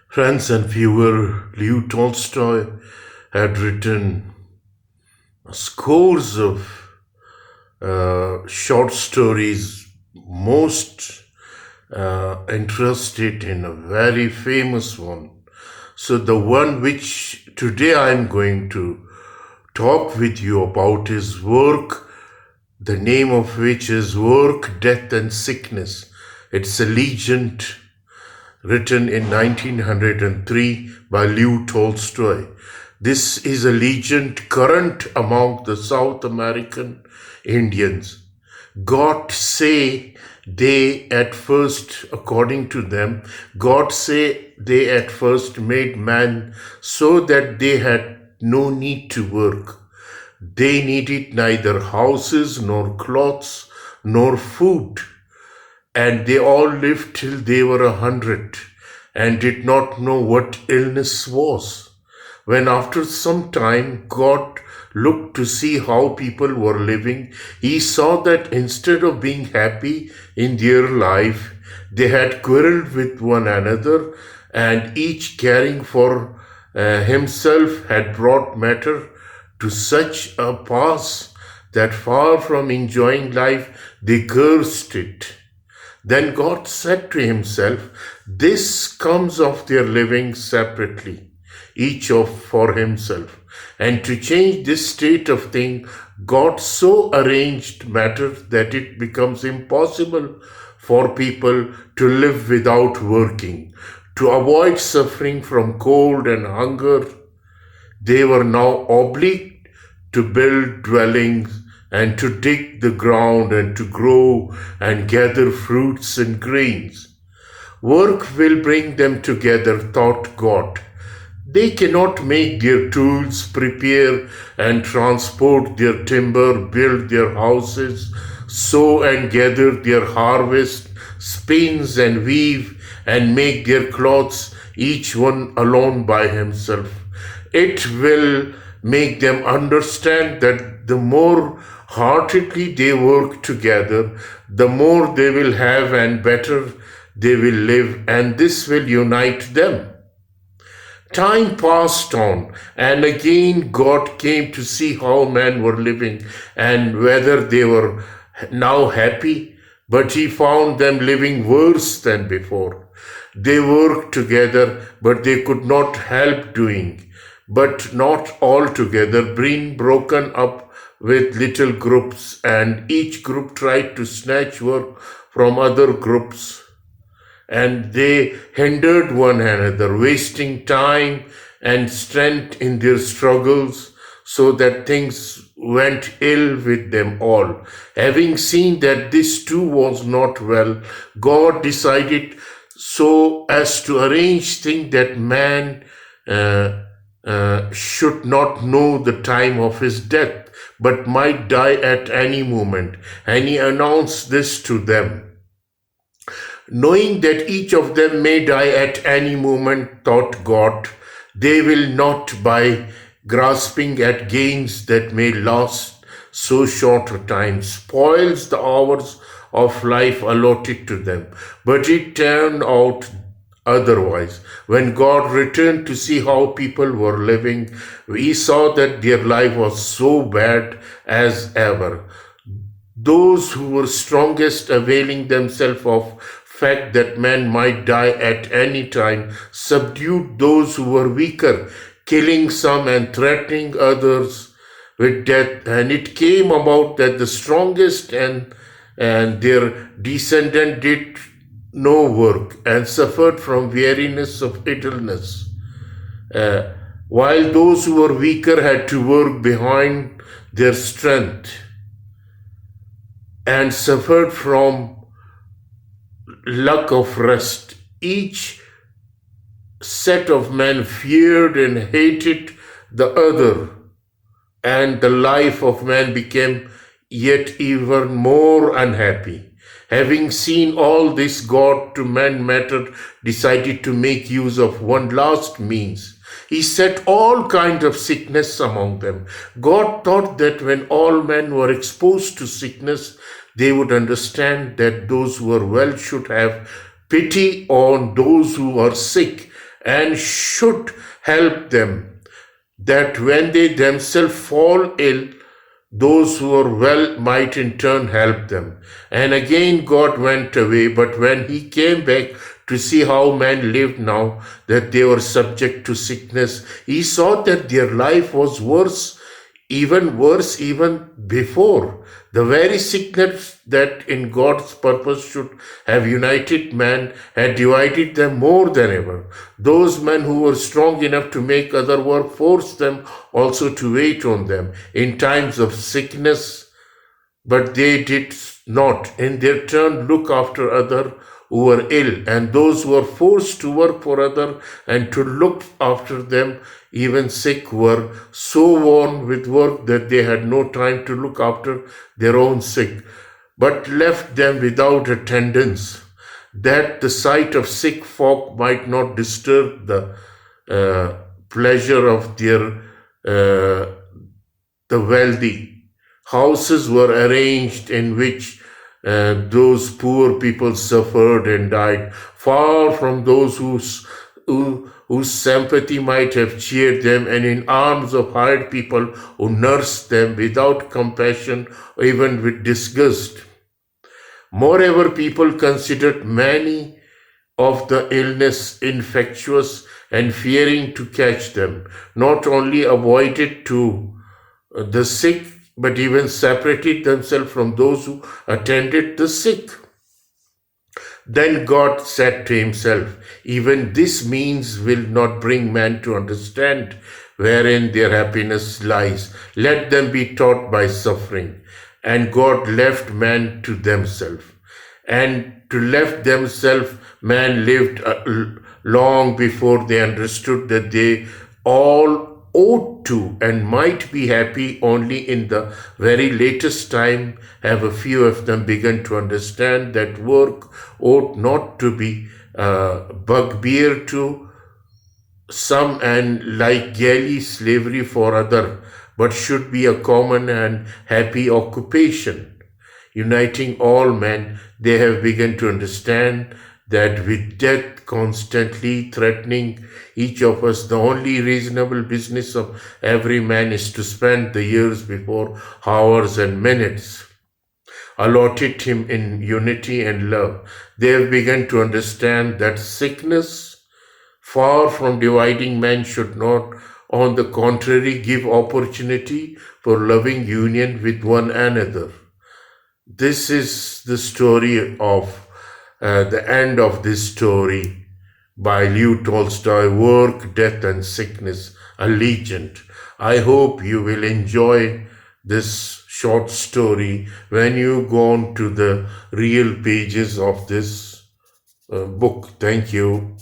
Friends and viewer, Leo Tolstoy had written scores of short stories, most interested in a very famous one. So the one which today I'm going to talk with you about is Work, the name of which is Work, Death and Sickness. It's a legend written in 1903 by Leo Tolstoy. This is a legend current among the South American Indians. God say they at first, according to them, God say they at first made man so that they had no need to work. They needed neither houses nor clothes nor food. And they all lived till they were 100 and did not know what illness was. When after some time God looked to see how people were living, he saw that instead of being happy in their life, they had quarreled with one another, and each caring for himself had brought matter to such a pass that far from enjoying life, they cursed it. Then God said to himself, this comes of their living separately, each for himself. And to change this state of thing, God so arranged matter that it becomes impossible for people to live without working. To avoid suffering from cold and hunger, they were now obliged to build dwellings and to dig the ground and to grow and gather fruits and grains. Work will bring them together, thought God. They cannot make their tools, prepare and transport their timber, build their houses, sow and gather their harvest, spins and weave and make their clothes, each one alone by himself. It will make them understand that the more heartedly they work together, the more they will have and better they will live, and this will unite them. Time passed on, and again God came to see how men were living and whether they were now happy, but he found them living worse than before. They worked together, but they could not help doing, but not all together, being broken up with little groups, and each group tried to snatch work from other groups, and they hindered one another, wasting time and strength in their struggles, so that things went ill with them all. Having seen that this too was not well, God decided so as to arrange things that man should not know the time of his death, but might die at any moment. And he announced this to them. Knowing that each of them may die at any moment, thought God, they will not, by grasping at gains that may last so short a time, spoils the hours of life allotted to them. But it turned out otherwise. When God returned to see how people were living, he saw that their life was so bad as ever. Those who were strongest, availing themselves of fact that man might die at any time, subdued those who were weaker, killing some and threatening others with death. And it came about that the strongest and their descendant did no work and suffered from weariness of idleness, while those who were weaker had to work behind their strength and suffered from lack of rest. Each set of men feared and hated the other, and the life of man became yet even more unhappy. Having seen all this, God, to mend matter, decided to make use of one last means. He set all kinds of sickness among them. God thought that when all men were exposed to sickness, they would understand that those who are well should have pity on those who are sick, and should help them, that when they themselves fall ill, those who are well might in turn help them. And again God went away, but when he came back to see how men lived now that they were subject to sickness, he saw that their life was worse even before. The very sickness that in God's purpose should have united man had divided them more than ever. Those men who were strong enough to make other work forced them also to wait on them in times of sickness, but they did not in their turn look after other who were ill, and those who were forced to work for other and to look after them even sick were so worn with work that they had no time to look after their own sick, but left them without attendance, that the sight of sick folk might not disturb the pleasure of the wealthy. Houses were arranged in which those poor people suffered and died, far from those whose sympathy might have cheered them, and in arms of hired people who nursed them without compassion or even with disgust. Moreover, people considered many of the illness infectious, and fearing to catch them, not only avoided to the sick, but even separated themselves from those who attended the sick. Then God said to himself, even this means will not bring man to understand wherein their happiness lies. Let them be taught by suffering. And God left man to themselves. And to left themselves, man lived long before they understood that they all ought to and might be happy. Only in the very latest time have a few of them begun to understand that work ought not to be bugbear to some and like galley slavery for other, but should be a common and happy occupation. Uniting all men, they have begun to understand that with death constantly threatening each of us, the only reasonable business of every man is to spend the years before hours and minutes allotted him in unity and love. They have begun to understand that sickness, far from dividing men, should not, on the contrary, give opportunity for loving union with one another. This is the story of the end of this story by Leo Tolstoy, Work, Death and Sickness, a Legend. I hope you will enjoy this short story when you go on to the real pages of this book. Thank you.